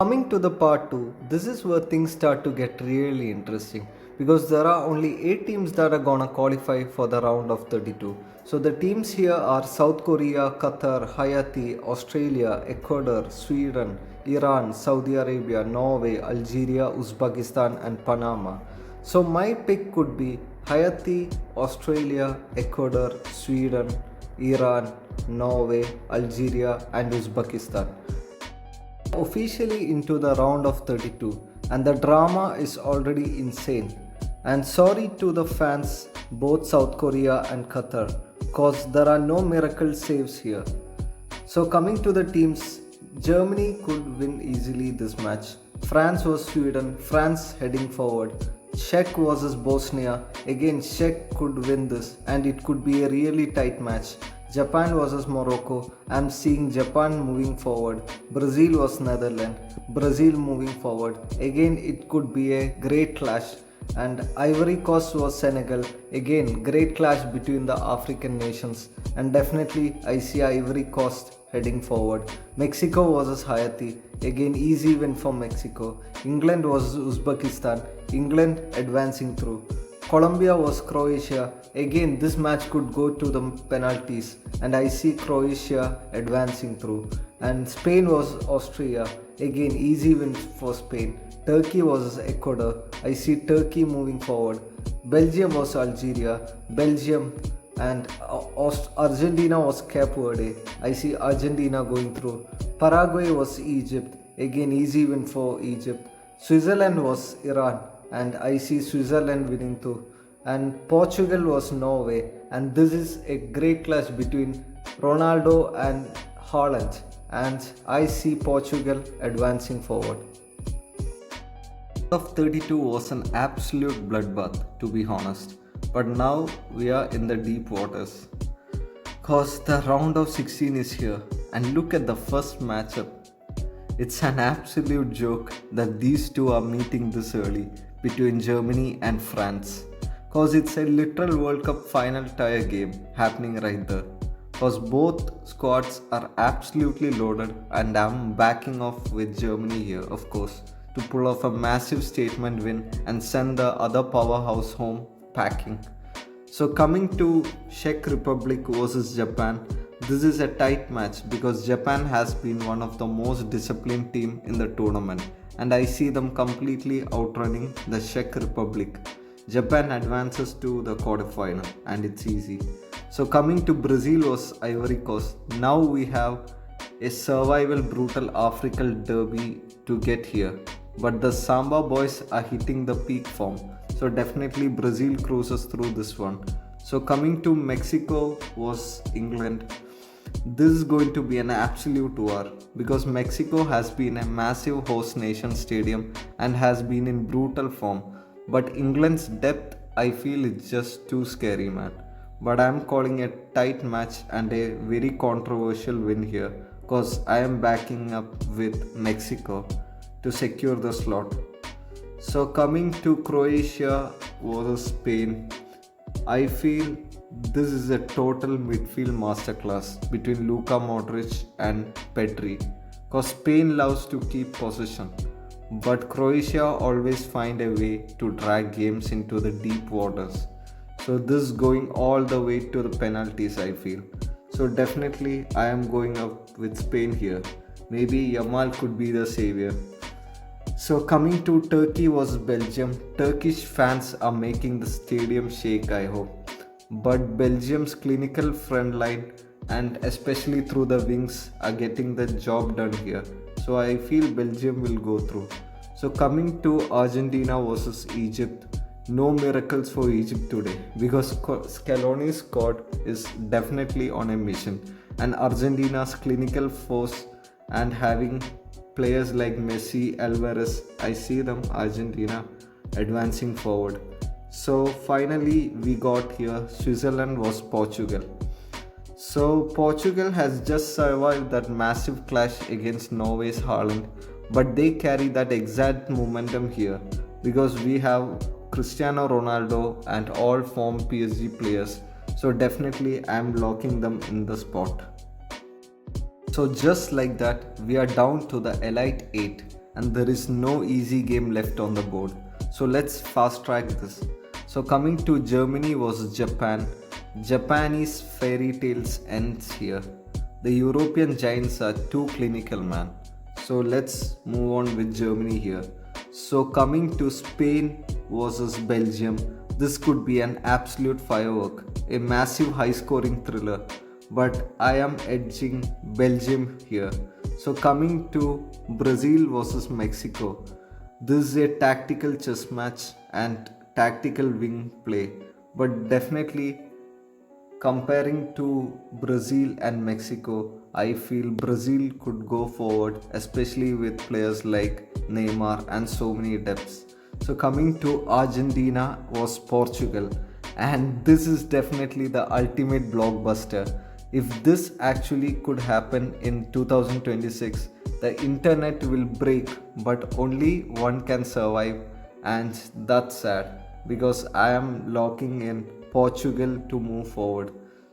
Coming to the part 2, this is where things start to get really interesting because there are only 8 teams that are gonna qualify for the round of 32. So the teams here are South Korea, Qatar, Haiti, Australia, Ecuador, Sweden, Iran, Saudi Arabia, Norway, Algeria, Uzbekistan, and Panama. So my pick could be Haiti, Australia, Ecuador, Sweden, Iran, Norway, Algeria, and Uzbekistan officially into the round of 32, and the drama is already insane. And sorry to the fans both South Korea and Qatar, cause there are no miracle saves here. So coming to the teams, Germany could win easily this match. France was Sweden, France heading forward. Czech versus Bosnia, again Czech could win this and it could be a really tight match. Japan versus Morocco, I'm seeing Japan moving forward. Brazil versus Netherlands, Brazil moving forward. Again it could be a great clash. And Ivory Coast versus Senegal, again great clash between the African nations. And definitely I see Ivory Coast heading forward. Mexico versus Haiti, again easy win for Mexico. England versus Uzbekistan, England advancing through. Colombia was Croatia. Again, this match could go to the penalties, and I see Croatia advancing through. And Spain was Austria. Again, easy win for Spain. Turkey versus Ecuador. I see Turkey moving forward. Belgium was Algeria. Belgium and Argentina was Cape Verde. I see Argentina going through. Paraguay was Egypt. Again, easy win for Egypt. Switzerland was Iran, and I see Switzerland winning too. And Portugal was Norway, and this is a great clash between Ronaldo and Haaland, and I see Portugal advancing forward. Of 32 was an absolute bloodbath, to be honest, but now we are in the deep waters. Cause the round of 16 is here, and look at the first matchup. It's an absolute joke that these two are meeting this early between Germany and France. Cause it's a literal World Cup final tire game happening right there. Cause both squads are absolutely loaded, and I'm backing off with Germany here, of course, to pull off a massive statement win and send the other powerhouse home packing. So coming to Czech Republic versus Japan, this is a tight match because Japan has been one of the most disciplined team in the tournament, and I see them completely outrunning the Czech Republic. Japan advances to the quarterfinal and it's easy. So coming to Brazil versus Ivory Coast, now we have a survival brutal African derby to get here. But the Samba boys are hitting the peak form. So definitely Brazil cruises through this one. So coming to Mexico versus England, this is going to be an absolute war because Mexico has been a massive host nation stadium and has been in brutal form. But England's depth, I feel, is just too scary, man. But I am calling a tight match and a very controversial win here because I am backing up with Mexico to secure the slot. So coming to Croatia versus Spain, I feel this is a total midfield masterclass between Luka Modrić and Pedri because Spain loves to keep possession, but Croatia always find a way to drag games into the deep waters. So this is going all the way to the penalties, I feel. So definitely I am going up with Spain here. Maybe Yamal could be the savior. So coming to Turkey versus Belgium, Turkish fans are making the stadium shake, I hope. But Belgium's clinical front line and especially through the wings are getting the job done here. So I feel Belgium will go through. So coming to Argentina versus Egypt, no miracles for Egypt today because Scaloni's squad is definitely on a mission, and Argentina's clinical force and having players like Messi, Alvarez, I see them Argentina advancing forward. So finally we got here Switzerland was Portugal. So Portugal has just survived that massive clash against Norway's Haaland, but they carry that exact momentum here because we have Cristiano Ronaldo and all form PSG players. So definitely I am locking them in the spot. So just like that, we are down to the Elite 8, and there is no easy game left on the board. So let's fast track this. So coming to Germany versus Japan. Japanese fairy tales ends here. The European giants are too clinical, man. So let's move on with Germany here. So coming to Spain versus Belgium. This could be an absolute firework, a massive high scoring thriller, but I am edging Belgium here. So coming to Brazil versus Mexico. This is a tactical chess match and tactical wing play, but definitely comparing to Brazil and Mexico, I feel Brazil could go forward, especially with players like Neymar and so many depths. So coming to Argentina was Portugal, and this is definitely the ultimate blockbuster. If this actually could happen in 2026, the internet will break, but only one can survive, and that's sad because I am locking in Portugal to move forward.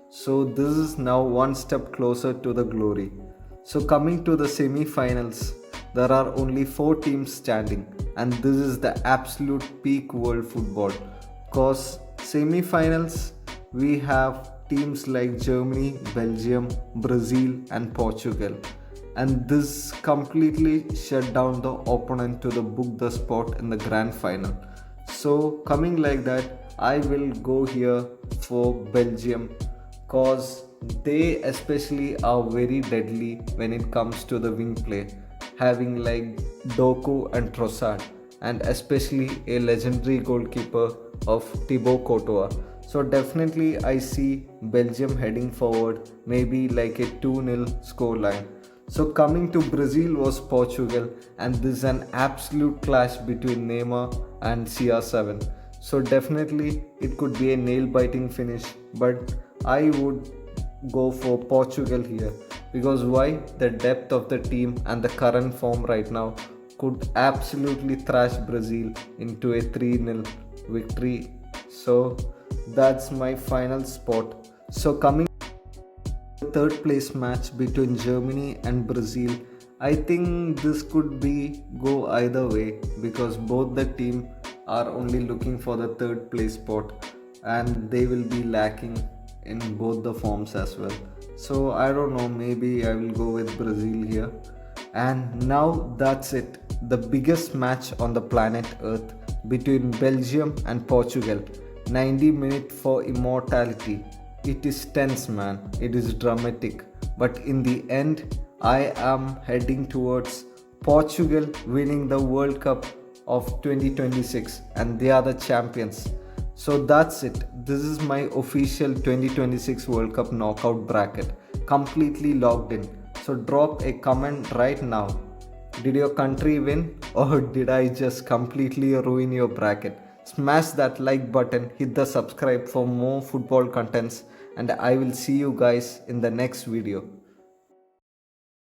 So this is now one step closer to the glory. So coming to the semi-finals, there are only 4 teams standing, and this is the absolute peak world football. Cause semi-finals we have teams like Germany, Belgium, Brazil and Portugal. And this completely shut down the opponent to the book the spot in the grand final. So coming like that, I will go here for Belgium cause they especially are very deadly when it comes to the wing play, having like Doku and Trossard, and especially a legendary goalkeeper of Thibaut Courtois. So definitely I see Belgium heading forward, maybe like a 2-0 scoreline. So coming to Brazil was Portugal, and this is an absolute clash between Neymar and CR7. So definitely it could be a nail-biting finish, but I would go for Portugal here because why? The depth of the team and the current form right now could absolutely thrash Brazil into a 3-0 victory. So that's my final spot. So coming to the third place match between Germany and Brazil, I think this could be go either way because both the team are only looking for the third place spot and they will be lacking in both the forms as well. So I don't know, maybe I will go with Brazil here. And now that's it. The biggest match on the planet Earth between Belgium and Portugal. 90 minutes for immortality. It is tense, man. It is dramatic. But in the end, I am heading towards Portugal winning the World Cup of 2026 and they are the champions. So that's it. This is my official 2026 World Cup knockout bracket. Completely logged in. So drop a comment right now. Did your country win or did I just completely ruin your bracket? Smash that like button, hit the subscribe for more football contents, and I will see you guys in the next video.